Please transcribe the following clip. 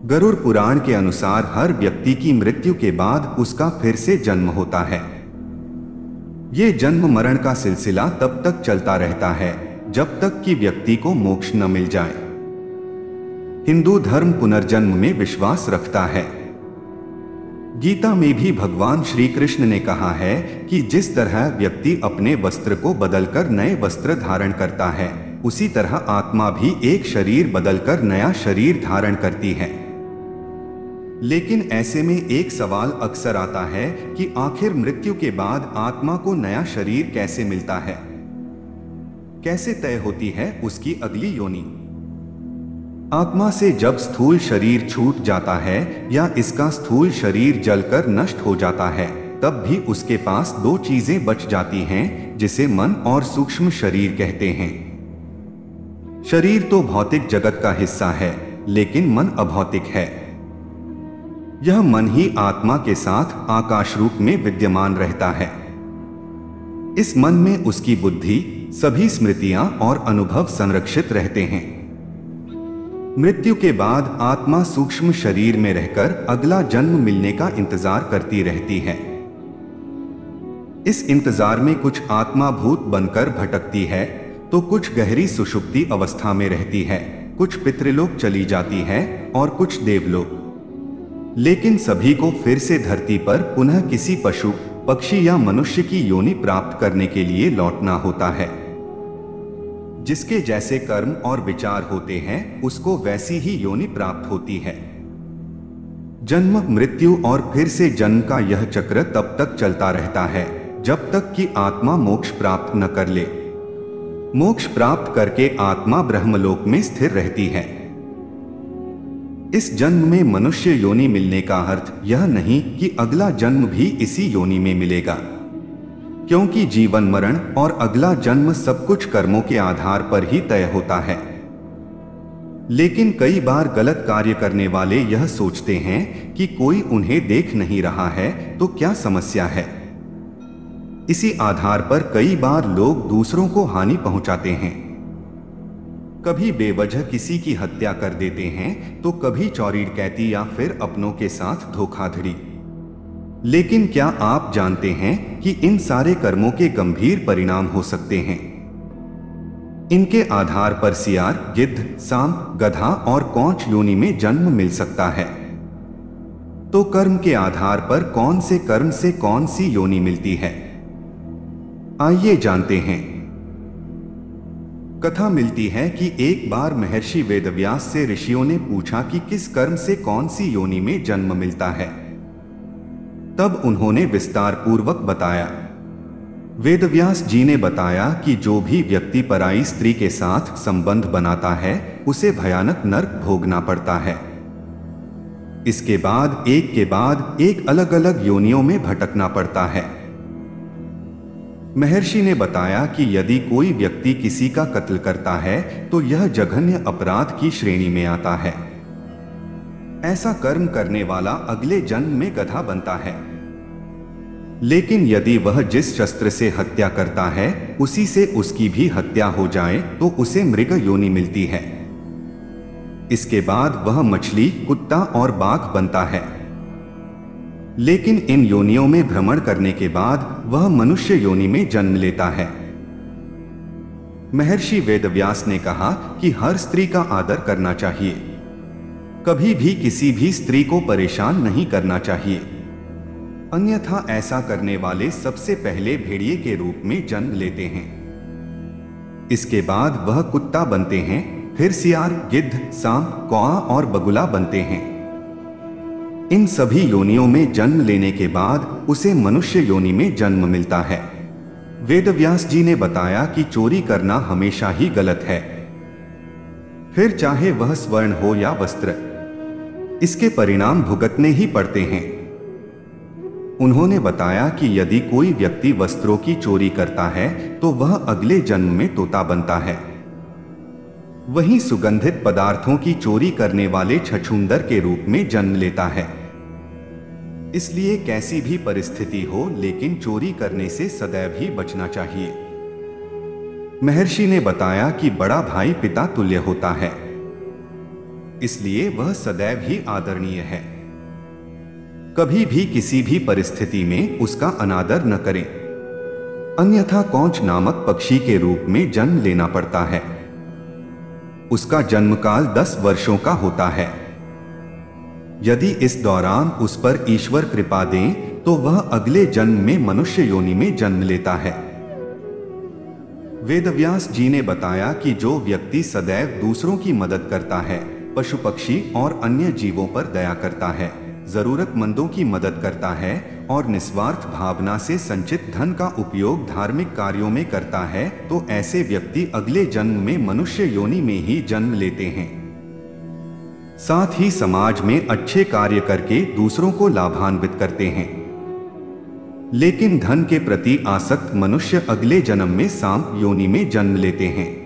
गरुड़ पुराण के अनुसार हर व्यक्ति की मृत्यु के बाद उसका फिर से जन्म होता है। ये जन्म मरण का सिलसिला तब तक चलता रहता है जब तक कि व्यक्ति को मोक्ष न मिल जाए। हिंदू धर्म पुनर्जन्म में विश्वास रखता है। गीता में भी भगवान श्री कृष्ण ने कहा है कि जिस तरह व्यक्ति अपने वस्त्र को बदलकर नए वस्त्र धारण करता है, उसी तरह आत्मा भी एक शरीर बदलकर नया शरीर धारण करती है। लेकिन ऐसे में एक सवाल अक्सर आता है कि आखिर मृत्यु के बाद आत्मा को नया शरीर कैसे मिलता है? कैसे तय होती है उसकी अगली योनि? आत्मा से जब स्थूल शरीर छूट जाता है या इसका स्थूल शरीर जलकर नष्ट हो जाता है, तब भी उसके पास दो चीजें बच जाती हैं, जिसे मन और सूक्ष्म शरीर कहते हैं। शरीर तो भौतिक जगत का हिस्सा है, लेकिन मन अभौतिक है। यह मन ही आत्मा के साथ आकाश रूप में विद्यमान रहता है। इस मन में उसकी बुद्धि, सभी स्मृतियां और अनुभव संरक्षित रहते हैं। मृत्यु के बाद आत्मा सूक्ष्म शरीर में रहकर अगला जन्म मिलने का इंतजार करती रहती है। इस इंतजार में कुछ आत्मा भूत बनकर भटकती है, तो कुछ गहरी सुषुप्ति अवस्था में रहती है, कुछ पितृलोक चली जाती है और कुछ देवलोक। लेकिन सभी को फिर से धरती पर पुनः किसी पशु, पक्षी या मनुष्य की योनि प्राप्त करने के लिए लौटना होता है। जिसके जैसे कर्म और विचार होते हैं, उसको वैसी ही योनि प्राप्त होती है। जन्म, मृत्यु और फिर से जन्म का यह चक्र तब तक चलता रहता है जब तक कि आत्मा मोक्ष प्राप्त न कर ले। मोक्ष प्राप्त करके आत्मा ब्रह्मलोक में स्थिर रहती है। इस जन्म में मनुष्य योनि मिलने का अर्थ यह नहीं कि अगला जन्म भी इसी योनि में मिलेगा, क्योंकि जीवन मरण और अगला जन्म सब कुछ कर्मों के आधार पर ही तय होता है। लेकिन कई बार गलत कार्य करने वाले यह सोचते हैं कि कोई उन्हें देख नहीं रहा है तो क्या समस्या है। इसी आधार पर कई बार लोग दूसरों को हानि पहुंचाते हैं। कभी बेवजह किसी की हत्या कर देते हैं, तो कभी चौरी डकैती या फिर अपनों के साथ धोखाधड़ी। लेकिन क्या आप जानते हैं कि इन सारे कर्मों के गंभीर परिणाम हो सकते हैं? इनके आधार पर सियार, गिद्ध, सांप, गधा और कौंच योनि में जन्म मिल सकता है। तो कर्म के आधार पर कौन से कर्म से कौन सी योनि मिलती है, आइए जानते हैं। कथा मिलती है कि एक बार महर्षि वेदव्यास से ऋषियों ने पूछा कि किस कर्म से कौन सी योनि में जन्म मिलता है। तब उन्होंने विस्तार पूर्वक बताया। वेदव्यास जी ने बताया कि जो भी व्यक्ति पराई स्त्री के साथ संबंध बनाता है, उसे भयानक नरक भोगना पड़ता है। इसके बाद एक अलग अलग योनियों में भटकना पड़ता है। महर्षि ने बताया कि यदि कोई व्यक्ति किसी का कत्ल करता है तो यह जघन्य अपराध की श्रेणी में आता है। ऐसा कर्म करने वाला अगले जन्म में गधा बनता है। लेकिन यदि वह जिस शस्त्र से हत्या करता है उसी से उसकी भी हत्या हो जाए तो उसे मृग योनि मिलती है। इसके बाद वह मछली, कुत्ता और बाघ बनता है। लेकिन इन योनियों में भ्रमण करने के बाद वह मनुष्य योनि में जन्म लेता है। महर्षि वेदव्यास ने कहा कि हर स्त्री का आदर करना चाहिए, कभी भी किसी भी स्त्री को परेशान नहीं करना चाहिए, अन्यथा ऐसा करने वाले सबसे पहले भेड़िए के रूप में जन्म लेते हैं। इसके बाद वह कुत्ता बनते हैं, फिर सियार, गिद्ध, सांप, कौआ और बगुला बनते हैं। इन सभी योनियों में जन्म लेने के बाद उसे मनुष्य योनि में जन्म मिलता है। वेदव्यास जी ने बताया कि चोरी करना हमेशा ही गलत है, फिर चाहे वह स्वर्ण हो या वस्त्र, इसके परिणाम भुगतने ही पड़ते हैं। उन्होंने बताया कि यदि कोई व्यक्ति वस्त्रों की चोरी करता है तो वह अगले जन्म में तोता बनता है। वहीं सुगंधित पदार्थों की चोरी करने वाले छछूंदर के रूप में जन्म लेता है। इसलिए कैसी भी परिस्थिति हो, लेकिन चोरी करने से सदैव ही बचना चाहिए। महर्षि ने बताया कि बड़ा भाई पिता तुल्य होता है, इसलिए वह सदैव ही आदरणीय है। कभी भी किसी भी परिस्थिति में उसका अनादर न करें, अन्यथा कौंच नामक पक्षी के रूप में जन्म लेना पड़ता है। उसका जन्मकाल 10 वर्षों का होता है। यदि इस दौरान उस पर ईश्वर कृपा दें तो वह अगले जन्म में मनुष्य योनि में जन्म लेता है। वेदव्यास जी ने बताया कि जो व्यक्ति सदैव दूसरों की मदद करता है, पशु पक्षी और अन्य जीवों पर दया करता है, जरूरतमंदों की मदद करता है और निस्वार्थ भावना से संचित धन का उपयोग धार्मिक कार्यों में करता है, तो ऐसे व्यक्ति अगले जन्म में मनुष्य योनि में ही जन्म लेते हैं। साथ ही समाज में अच्छे कार्य करके दूसरों को लाभान्वित करते हैं। लेकिन धन के प्रति आसक्त मनुष्य अगले जन्म में सांप योनि में जन्म लेते हैं।